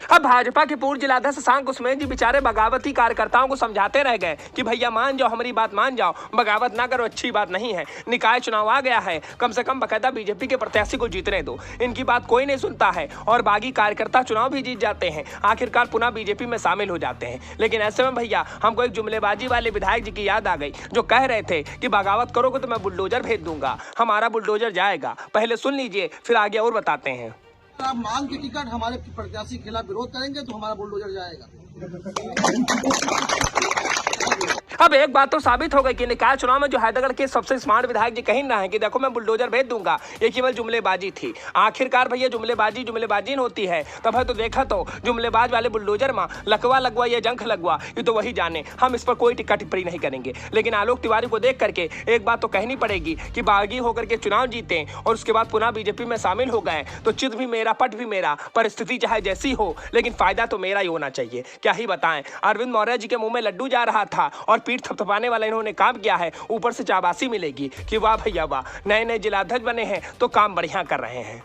अब भाजपा के पूर्व जिलाध्यक्ष शशांक उस्मेन जी बेचारे बगावती कार्यकर्ताओं को समझाते रह गए कि भैया मान जाओ, हमारी बात मान जाओ, बगावत ना करो, अच्छी बात नहीं है, निकाय चुनाव आ गया है, कम से कम बकायदा बीजेपी के प्रत्याशी को जीतने दो। इनकी बात कोई नहीं सुनता है और बागी कार्यकर्ता चुनाव भी जीत जाते हैं, आखिरकार पुनः बीजेपी में शामिल हो जाते हैं। लेकिन ऐसे में भैया हमको एक जुमलेबाजी वाले विधायक जी की याद आ गई जो कह रहे थे कि बगावत करोगे तो मैं बुलडोजर भेज दूंगा, हमारा बुलडोजर जाएगा। पहले सुन लीजिए फिर आगे और बताते हैं। आप मांग की टिकट हमारे प्रत्याशी के खिलाफ विरोध करेंगे तो हमारा बुलडोजर जाएगा। अब एक बात तो साबित हो गई कि निकाय चुनाव में जो हैदरगढ़ के सबसे स्मार्ट विधायक जी कहीं ना है कि देखो मैं बुलडोजर भेज दूंगा, ये केवल जुमलेबाजी थी। आखिरकार भैया जुमलेबाजी होती है तब है तो देखा तो जुमलेबाज वाले बुलडोजर में लकवा लगवा या जंख लगवा ये तो वही जाने, हम इस पर कोई टिक्का टिप्पणी नहीं करेंगे। लेकिन आलोक तिवारी को देख करके एक बात तो कहनी पड़ेगी कि बागी होकर के चुनाव जीते और उसके बाद पुनः बीजेपी में शामिल हो गए तो चित भी मेरा पट भी मेरा, परिस्थिति चाहे जैसी हो लेकिन फायदा तो मेरा ही होना चाहिए। क्या ही बताएं, अरविंद मौर्य जी के मुंह में लड्डू जा रहा था और पीठ थपथपाने वाला इन्होंने काम किया है, ऊपर से चाबासी मिलेगी कि वाह भैया वाह, नए नए जिलाध्यक्ष बने हैं तो काम बढ़िया कर रहे हैं।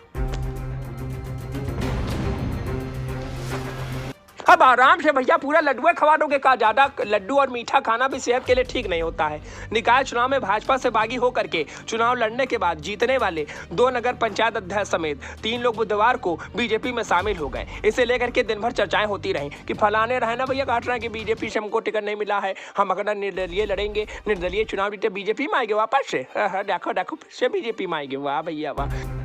अब आराम से भैया पूरा लड्डुए खवा दोगे का? ज्यादा लड्डू और मीठा खाना भी सेहत के लिए ठीक नहीं होता है। निकाय चुनाव में भाजपा से बागी होकर के चुनाव लड़ने के बाद जीतने वाले 2 नगर पंचायत अध्यक्ष समेत 3 लोग बुधवार को बीजेपी में शामिल हो गए। इसे लेकर के दिन भर चर्चाएं होती रहीं कि फलाने रहे ना भैया काट रहे हैं कि बीजेपी से हमको टिकट नहीं मिला है, हम अगर निर्दलीय लड़ेंगे, निर्दलीय चुनाव जीते बीजेपी में आएंगे वापस से। देखो देखो फिर से बीजेपी में आएंगे, वाह भैया वाह।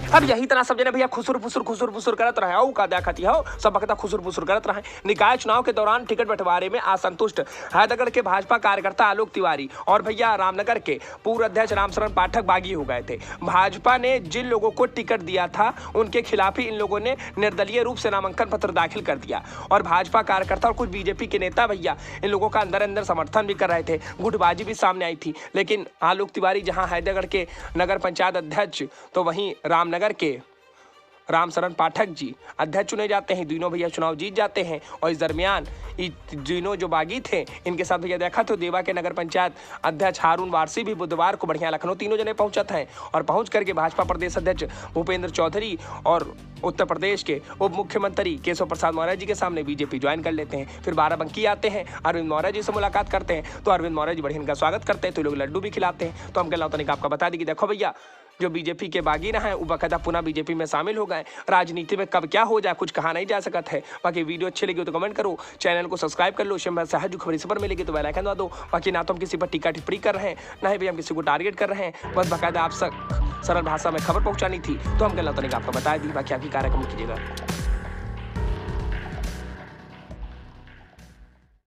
अब यही तरह सब जने भैया खुसुर फुसुर करत रहे हो का देखती हो, सब बकता खुसुर फुसुर करत रहे। निकाय चुनाव के दौरान टिकट बंटवारे में असंतुष्ट हैदरगढ़ के भाजपा कार्यकर्ता आलोक तिवारी और भैया रामनगर के पूर्व अध्यक्ष रामशरण पाठक बागी हो गए थे। भाजपा ने जिन लोगों को टिकट दिया था उनके खिलाफ ही इन लोगों ने निर्दलीय रूप से नामांकन पत्र दाखिल कर दिया और भाजपा कार्यकर्ता और कुछ बीजेपी के नेता भैया इन लोगों का अंदर समर्थन भी कर रहे थे, गुटबाजी भी सामने आई थी। लेकिन आलोक तिवारी जहां हैदरगढ़ के नगर पंचायत अध्यक्ष तो वहीं रामनगर के रामशरण पाठक जी अध्यक्ष चुने जाते हैं। तीनों भैया चुनाव जीत जाते हैं और इस दरमियान तीनों जो बागी थे इनके साथ भैया देखा तो देवा के नगर पंचायत अध्यक्ष हारून वारसी भी बुधवार को बढ़िया लखनऊ तीनों जने पहुंचत हैं और पहुंच करके भाजपा प्रदेश अध्यक्ष भूपेंद्र चौधरी और उत्तर प्रदेश के उप मुख्यमंत्री केशव प्रसाद मौर्य जी के सामने बीजेपी ज्वाइन कर लेते हैं। फिर बाराबंकी आते हैं, अरविंद मौर्य जी से मुलाकात करते हैं तो अरविंद मौर्य जी बढ़िया इनका स्वागत करते हैं तो लोग लड्डू भी खिलाते हैं। तो हम कहना तनिक आपका बता दी कि देखो भैया जो बीजेपी के बागी ना है वो बकायदा पुनः बीजेपी में शामिल हो गए। राजनीति में कब क्या हो जाए कुछ कहा नहीं जा सकता है। बाकी वीडियो अच्छी लगी तो कमेंट करो, चैनल को सब्सक्राइब कर लो, सहज खबर इस पर मिलेगी तो बेल आइकन दबा दो। बाकी ना तो हम किसी पर टीका टिप्पणी कर रहे हैं ना ही भी हम किसी को टारगेट कर रहे हैं, बस बकायदा आप सरल भाषा में खबर पहुंचानी थी तो हम कहना तो आपका बता दी। बाकी आपकी कार्यक्रम कीजिएगा।